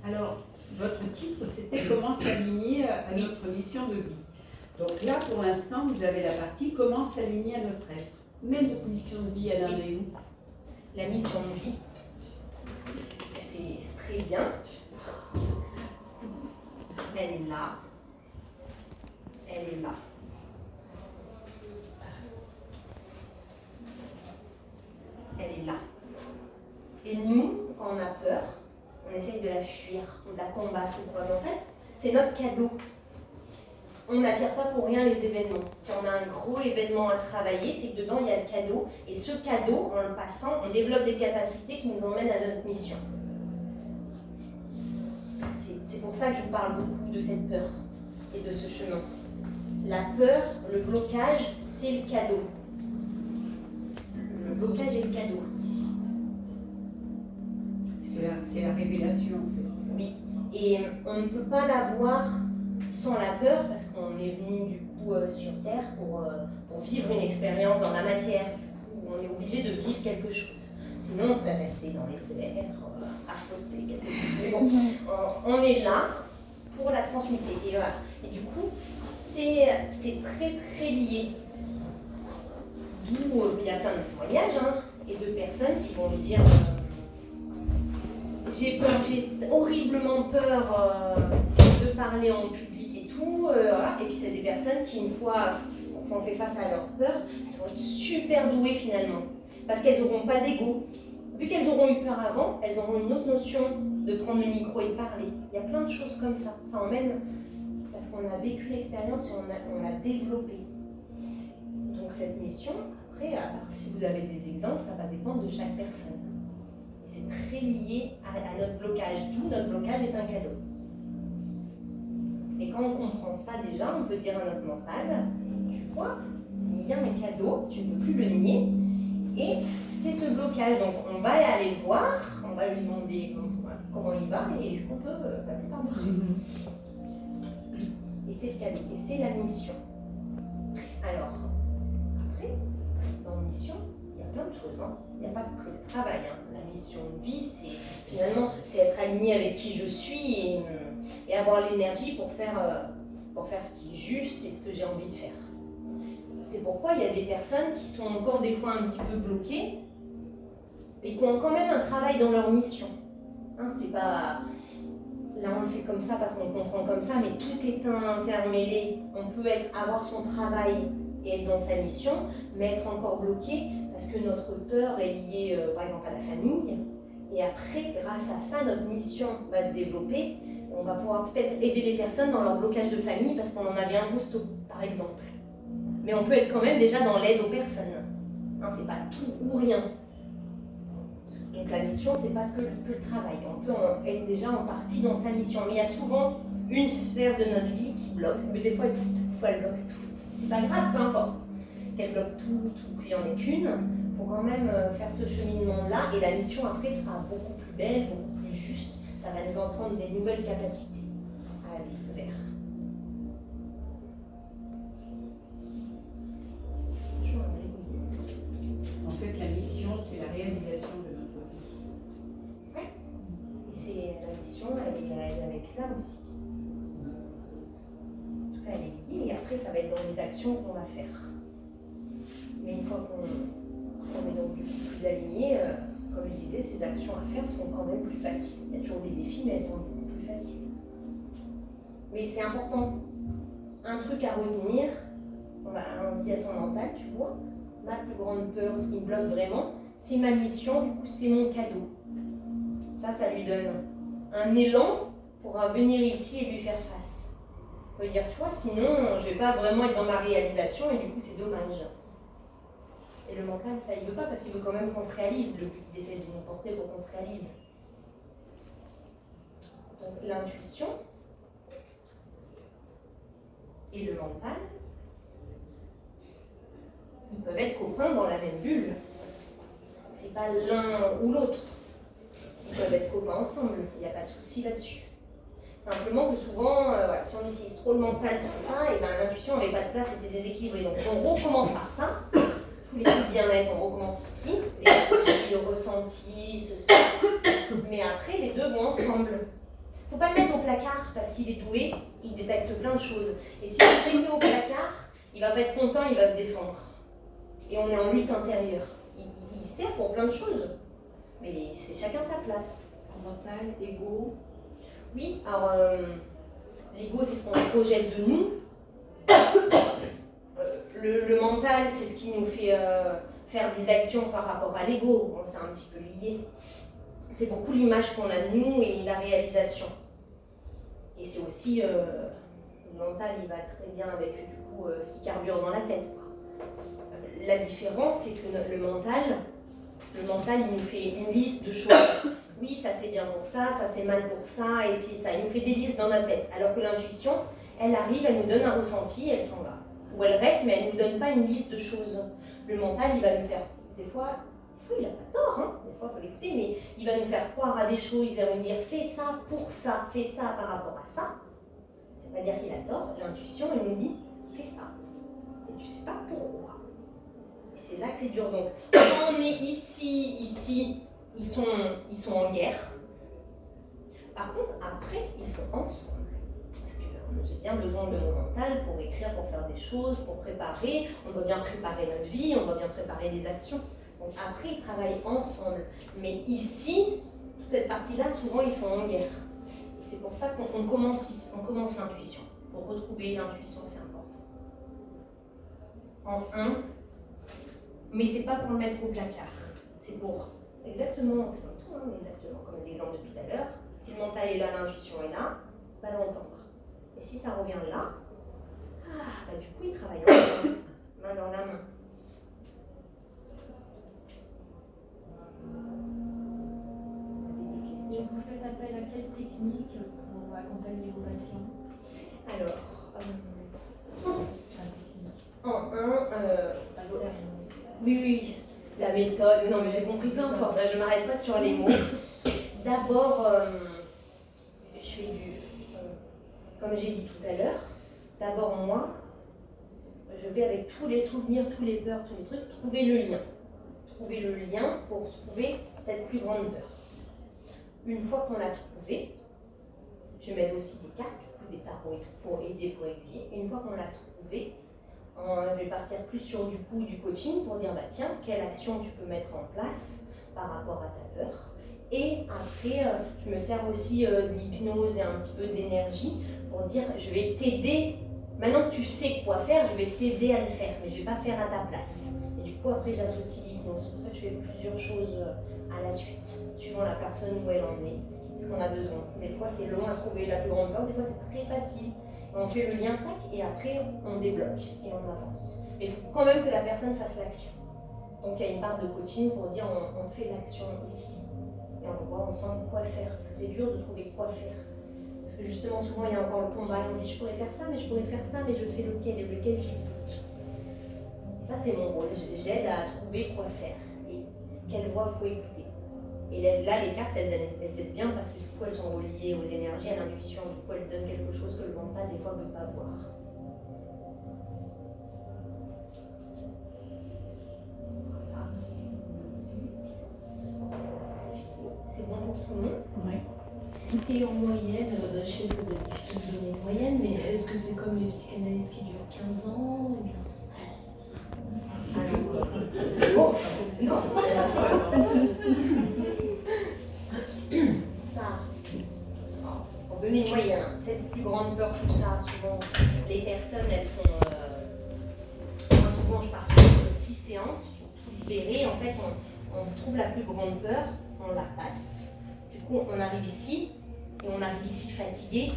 Alors, votre titre, c'était « Comment s'aligner à notre mission de vie ». Donc là, pour l'instant, vous avez la partie « Comment s'aligner à notre être ». Mais notre mission de vie, elle en est où? La mission de vie, c'est très bien. Elle est là. Elle est là. Elle est là. Et nous, quand on a peur, on essaye de la fuir, ou de la combattre, ou quoi. Mais en fait, c'est notre cadeau. On n'attire pas pour rien les événements. Si on a un gros événement à travailler, c'est que dedans, il y a le cadeau. Et ce cadeau, en le passant, on développe des capacités qui nous emmènent à notre mission. C'est pour ça que je vous parle beaucoup de cette peur et de ce chemin. La peur, le blocage, c'est le cadeau. Le blocage est le cadeau ici. C'est la révélation en fait. Oui, et on ne peut pas l'avoir sans la peur parce qu'on est venu du coup sur Terre pour vivre une expérience dans la matière. Du coup, on est obligé de vivre quelque chose. Sinon, on serait resté dans les airs, à flotter quelque chose. Mais bon, on est là pour la transmuter. Et, voilà. Et du coup, c'est très très lié. D'où il y a plein de témoignages et de personnes qui vont me dire j'ai peur, j'ai horriblement peur de parler en public et tout. Voilà. Et puis c'est des personnes qui, une fois qu'on fait face à leur peur, vont être super douées finalement. Parce qu'elles n'auront pas d'ego. Vu qu'elles auront eu peur avant, elles auront une autre notion de prendre le micro et de parler. Il y a plein de choses comme ça. Ça emmène parce qu'on a vécu l'expérience et on l'a développée. Donc cette mission, après, si vous avez des exemples, ça va dépendre de chaque personne. Et c'est très lié à notre blocage, d'où notre blocage est un cadeau. Et quand on comprend ça déjà, on peut dire à notre mental, tu vois, il y a un cadeau, tu ne peux plus le nier, et c'est ce blocage. Donc on va aller le voir, on va lui demander comment il va et est-ce qu'on peut passer par-dessus. Et c'est le cadeau, et c'est la mission. Alors, après, dans la mission, il y a plein de choses. Il n'y a pas que le travail. La mission de vie, c'est être aligné avec qui je suis et avoir l'énergie pour faire ce qui est juste et ce que j'ai envie de faire. C'est pourquoi il y a des personnes qui sont encore des fois un petit peu bloquées et qui ont quand même un travail dans leur mission. C'est pas... Là, on le fait comme ça parce qu'on comprend comme ça, mais tout est intermêlé. On peut avoir son travail et être dans sa mission, mais être encore bloqué parce que notre peur est liée, par exemple, à la famille. Et après, grâce à ça, notre mission va se développer. On va pouvoir peut-être aider les personnes dans leur blocage de famille parce qu'on en avait un costaud, par exemple. Mais on peut être quand même déjà dans l'aide aux personnes. C'est pas tout ou rien. Donc la mission, c'est pas que le travail. On peut être déjà en partie dans sa mission. Mais il y a souvent une sphère de notre vie qui bloque. Mais des fois, des fois elle bloque tout. C'est pas grave, peu importe. Qu'elle bloque tout, qu'il n'y en ait qu'une. Il faut quand même faire ce cheminement-là. Et la mission après sera beaucoup plus belle, beaucoup plus juste. Ça va nous en prendre des nouvelles capacités à aller vers. En fait, la mission, c'est la réalisation de notre vie. Ouais. Et c'est la mission, elle est avec là aussi. En tout cas, elle est liée et après, ça va être dans les actions qu'on va faire. Mais une fois qu'on est donc plus aligné, comme je disais, ces actions à faire sont quand même plus faciles. Il y a toujours des défis, mais elles sont beaucoup plus faciles. Mais c'est important. Un truc à retenir, on se dit à son mental, tu vois, ma plus grande peur, ce qui me bloque vraiment, c'est ma mission, du coup c'est mon cadeau. Ça lui donne un élan pour venir ici et lui faire face. On peut dire, tu vois, sinon je ne vais pas vraiment être dans ma réalisation et du coup c'est dommage. Et le mental, ça il veut pas parce qu'il veut quand même qu'on se réalise. Le but, il essaie de nous porter pour qu'on se réalise. Donc l'intuition et le mental, ils peuvent être copains dans la même bulle. C'est pas l'un ou l'autre. Ils peuvent être copains ensemble, il n'y a pas de souci là-dessus. Simplement que souvent, si on utilise trop le mental pour ça, et ben, l'intuition n'avait pas de place, c'était déséquilibré. Donc on recommence par ça. Tous les coups de bien-être, on recommence ici. Le ressenti, ce. Mais après, les deux vont ensemble. Il ne faut pas le mettre au placard parce qu'il est doué, il détecte plein de choses. Et si vous le mettez au placard, il ne va pas être content, il va se défendre. Et on est en lutte intérieure. Il sert pour plein de choses, mais c'est chacun sa place. Mental, ego. Oui, alors l'ego c'est ce qu'on projette de nous. Le mental c'est ce qui nous fait faire des actions par rapport à l'ego. Bon, c'est un petit peu lié. C'est beaucoup l'image qu'on a de nous et la réalisation. Et c'est aussi le mental, il va très bien avec du coup ce qui carbure dans la tête, quoi. La différence, c'est que le mental, il nous fait une liste de choses oui, ça c'est bien pour ça c'est mal pour ça, et c'est ça. Il nous fait des listes dans notre tête. Alors que l'intuition, elle arrive, elle nous donne un ressenti, elle s'en va. Ou elle reste, mais elle ne nous donne pas une liste de choses. Le mental, il va nous faire, des fois il n'a pas tort, hein. Des fois il faut l'écouter, mais il va nous faire croire à des choses, il va nous dire fais ça pour ça, fais ça par rapport à ça. Ça ne veut pas dire qu'il a tort, l'intuition, elle nous dit fais ça. Et tu ne sais pas pourquoi. Et c'est là que c'est dur. Donc, quand on est ici, ils sont en guerre. Par contre, après, ils sont ensemble. Parce que j'ai bien besoin de mon mental pour écrire, pour faire des choses, pour préparer. On doit bien préparer notre vie, on doit bien préparer des actions. Donc après, ils travaillent ensemble. Mais ici, toute cette partie-là, souvent, ils sont en guerre. Et c'est pour ça qu'on commence l'intuition. Pour retrouver l'intuition, c'est important. En un, mais c'est pas pour le mettre au placard. C'est pour exactement, c'est comme tout, hein, exactement comme l'exemple de tout à l'heure. Si le mental est là, l'intuition est là, va l'entendre. Et si ça revient là, du coup, ils travaillent ensemble, main dans la main. Donc vous faites appel à quelle technique pour accompagner vos patients? Alors, La technique. Oui, la méthode, non mais j'ai compris, peu importe, là, je ne m'arrête pas sur les mots. D'abord, je fais comme j'ai dit tout à l'heure, d'abord moi, je vais avec tous les souvenirs, tous les peurs, tous les trucs, trouver le lien. Trouver le lien pour trouver cette plus grande peur. Une fois qu'on l'a trouvé, je vais mettre aussi des cartes, du coup des tarots et tout pour aider, pour aiguiller. Et une fois qu'on l'a trouvé, je vais partir plus sur du coaching pour dire tiens, quelle action tu peux mettre en place par rapport à ta peur. Et après, je me sers aussi de l'hypnose et un petit peu d'énergie pour dire je vais t'aider. Maintenant que tu sais quoi faire, je vais t'aider à le faire, mais je ne vais pas faire à ta place. Et du coup, après, j'associe l'hypnose. En fait, je fais plusieurs choses à la suite, suivant la personne où elle en est, ce qu'on a besoin. Des fois, c'est long à trouver la plus grande peur, des fois, c'est très facile. On fait le lien, tac, et après, on débloque et on avance. Mais il faut quand même que la personne fasse l'action. Donc, il y a une part de coaching pour dire on fait l'action ici. Et on voit ensemble quoi faire. Parce que c'est dur de trouver quoi faire. Parce que justement, souvent, il y a encore le combat. Et on dit je pourrais faire ça, mais je pourrais faire ça, mais je fais lequel et lequel j'ai doute. Ça, c'est mon rôle. J'aide à trouver quoi faire et quelle voix il faut écouter. Et là, les cartes, elles aident bien parce que du coup, elles sont reliées aux énergies, à l'intuition. Du coup, elles donnent quelque chose que le mental, des fois, ne veut pas voir. Voilà. C'est bon pour tout le monde? Oui. Et en moyenne, je sais que c'est difficile de donner une moyenne, mais est-ce que c'est comme les psychanalystes qui durent 15 ans ou... Oh, non. Ça, pour donner une moyenne, cette plus grande peur, tout ça, souvent, les personnes, elles font... moi, souvent, je pars sur 6 séances pour tout libérer. En fait, on trouve la plus grande peur, on la passe. Du coup, on arrive ici, et on arrive ici fatigué.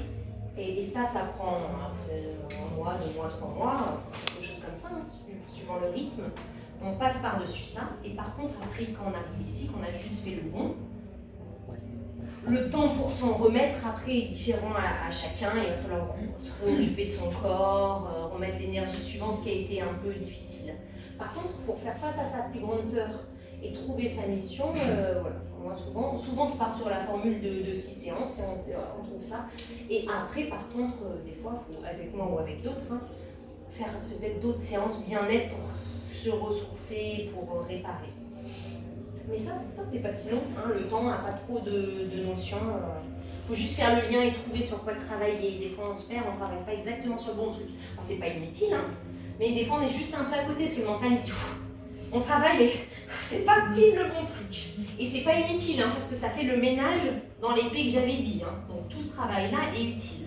Et ça prend un mois, 2 mois, 3 mois, quelque chose comme ça, hein, suivant le rythme. On passe par-dessus ça, et par contre, après, quand on arrive ici, qu'on a juste fait le bon, le temps pour s'en remettre, après, est différent à chacun. Il va falloir se réoccuper de son corps, remettre l'énergie suivant ce qui a été un peu difficile. Par contre, pour faire face à sa plus grande peur et trouver sa mission, voilà. Moi, souvent, je pars sur la formule de 6 séances, et on trouve ça. Et après, par contre, des fois, il faut, avec moi ou avec d'autres, hein, faire peut-être d'autres séances bien-être pour se ressourcer, pour réparer. Mais ça c'est pas si long, hein. Le temps n'a pas trop de notions. Faut juste faire le lien et trouver sur quoi travailler. Des fois on se perd, on travaille pas exactement sur le bon truc. Alors c'est pas inutile, hein, mais des fois on est juste un peu à côté, parce que le mental il se dit on travaille mais c'est pas pile le bon truc. Et c'est pas inutile, hein, parce que ça fait le ménage dans l'épée que j'avais dit, hein. Donc tout ce travail là est utile.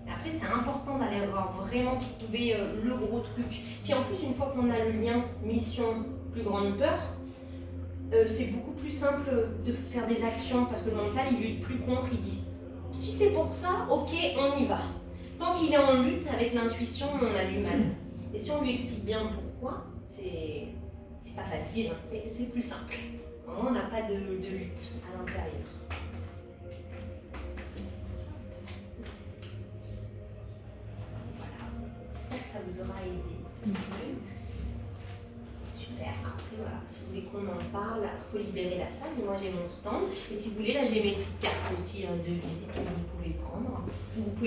Après, c'est important d'aller avoir vraiment trouvé le gros truc. Puis en plus, une fois qu'on a le lien mission plus grande peur, c'est beaucoup plus simple de faire des actions parce que le mental, il lutte plus contre, il dit si c'est pour ça, ok, on y va. Tant qu'il est en lutte avec l'intuition, on a du mal. Et si on lui explique bien pourquoi, c'est pas facile, mais c'est plus simple. Au moins, on n'a pas de lutte à l'intérieur. vous aura aidé. Super. Après, voilà, si vous voulez qu'on en parle, il faut libérer la salle. Moi, j'ai mon stand. Et si vous voulez, là, j'ai mes petites cartes aussi de visite que vous pouvez prendre. Vous pouvez